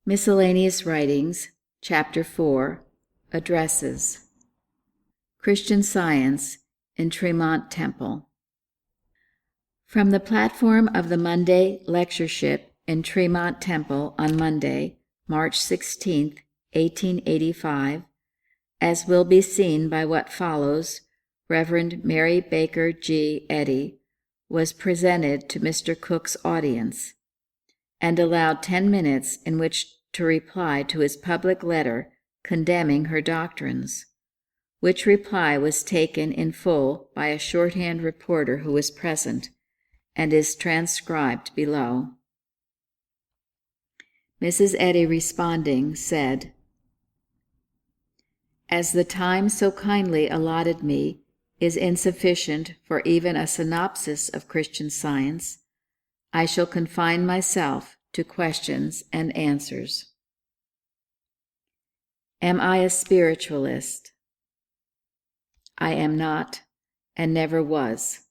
Miscellaneous Writings, Chapter 4, Addresses. Christian Science in Tremont Temple. From the platform of the Monday lectureship in Tremont Temple on Monday, March 16, 1885, as will be seen by what follows, Reverend Mary Baker G. Eddy was presented to Mr. Cook's audience, and allowed 10 minutes in which to reply to his public letter condemning her doctrines, which reply was taken in full by a shorthand reporter who was present, and is transcribed below. Mrs. Eddy, responding, said, "As the time so kindly allotted me is insufficient for even a synopsis of Christian Science, I shall confine myself to questions and answers. Am I a spiritualist? I am not, and never was.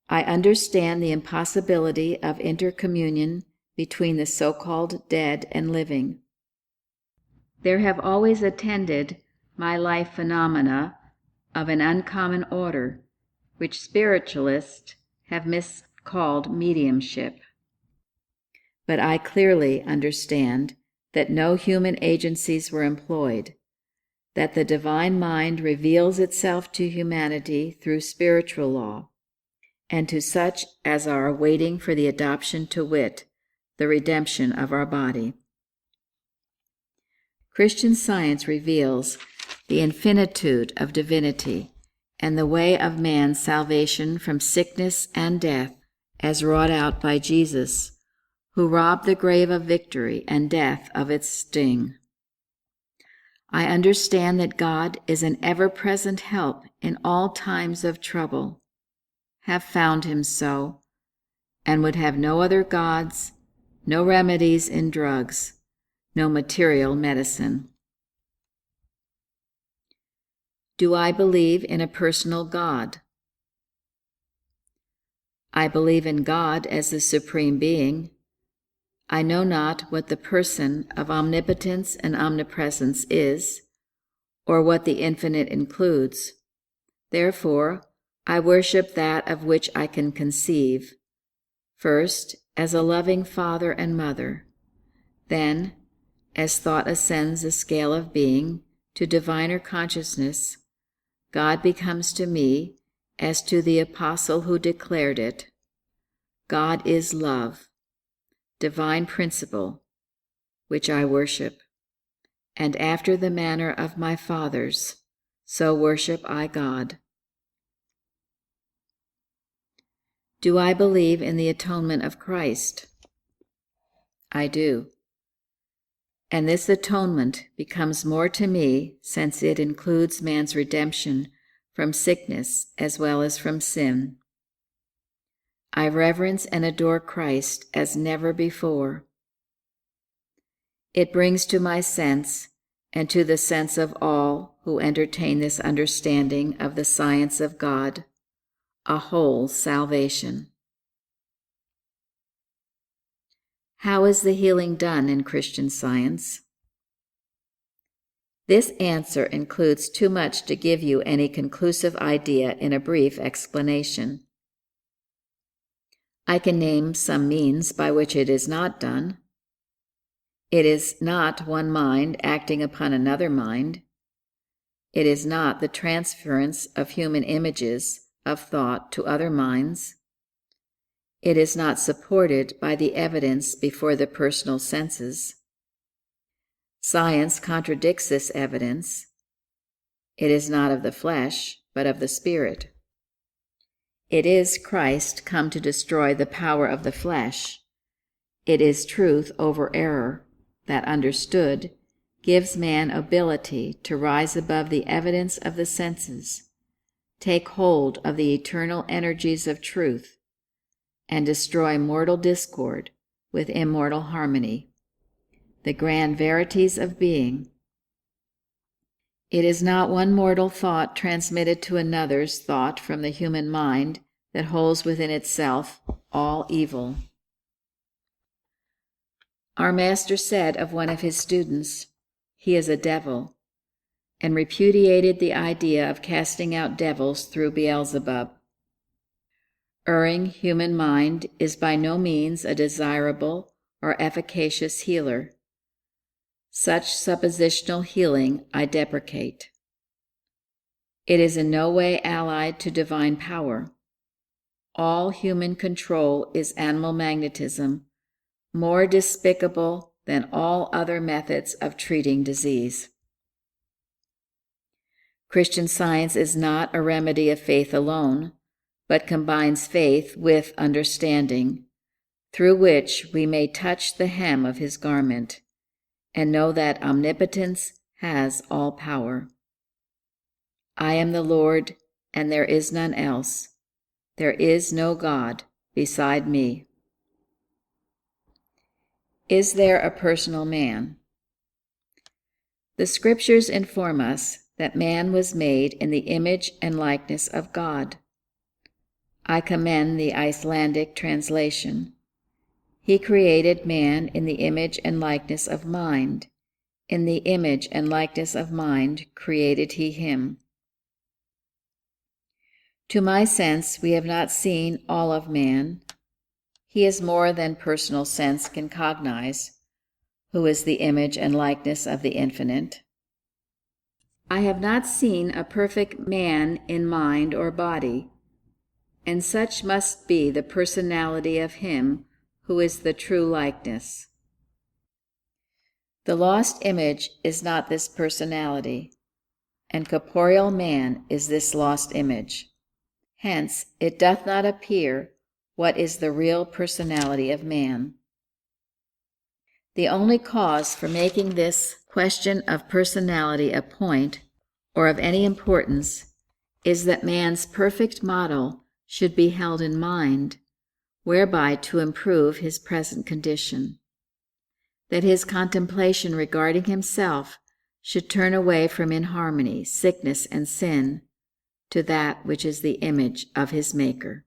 I understand the impossibility of intercommunion between the so-called dead and living. There have always attended my life phenomena of an uncommon order, which spiritualists have miscalled mediumship. But I clearly understand that no human agencies were employed, that the divine mind reveals itself to humanity through spiritual law, and to such as are waiting for the adoption, to wit, the redemption of our body. Christian Science reveals the infinitude of divinity and the way of man's salvation from sickness and death as wrought out by Jesus, who robbed the grave of victory and death of its sting. I understand that God is an ever-present help in all times of trouble, have found him so, and would have no other gods, no remedies in drugs, no material medicine. Do I believe in a personal God? I believe in God as the Supreme Being. I know not what the person of omnipotence and omnipresence is, or what the infinite includes. Therefore, I worship that of which I can conceive, first as a loving father and mother, then, as thought ascends the scale of being to diviner consciousness, God becomes to me, as to the apostle who declared it, God is love, divine principle, which I worship, and after the manner of my fathers, so worship I God. Do I believe in the atonement of Christ? I do. And this atonement becomes more to me since it includes man's redemption from sickness as well as from sin. I reverence and adore Christ as never before. It brings to my sense, and to the sense of all who entertain this understanding of the science of God, a whole salvation. How is the healing done in Christian Science? This answer includes too much to give you any conclusive idea in a brief explanation. I can name some means by which it is not done. It is not one mind acting upon another mind. It is not the transference of human images of thought to other minds. It is not supported by the evidence before the personal senses. Science contradicts this evidence. It is not of the flesh, but of the spirit. It is Christ come to destroy the power of the flesh. It is truth over error that, understood, gives man ability to rise above the evidence of the senses, take hold of the eternal energies of truth, and destroy mortal discord with immortal harmony, the grand verities of being. It is not one mortal thought transmitted to another's thought from the human mind that holds within itself all evil. Our Master said of one of his students, "He is a devil," and repudiated the idea of casting out devils through Beelzebub. Erring human mind is by no means a desirable or efficacious healer. Such suppositional healing I deprecate. It is in no way allied to divine power. All human control is animal magnetism, more despicable than all other methods of treating disease. Christian Science is not a remedy of faith alone, but combines faith with understanding, through which we may touch the hem of his garment and know that omnipotence has all power. I am the Lord, and there is none else. There is no God beside me. Is there a personal man? The Scriptures inform us that man was made in the image and likeness of God. I commend the Icelandic translation. He created man in the image and likeness of mind. In the image and likeness of mind created he him. To my sense, we have not seen all of man. He is more than personal sense can cognize, who is the image and likeness of the infinite. I have not seen a perfect man in mind or body, and such must be the personality of him who is the true likeness. The lost image is not this personality, and corporeal man is this lost image. Hence it doth not appear what is the real personality of man. The only cause for making this question of personality a point, or of any importance, is that man's perfect model should be held in mind, whereby to improve his present condition. That his contemplation regarding himself should turn away from inharmony, sickness, and sin, to that which is the image of his Maker.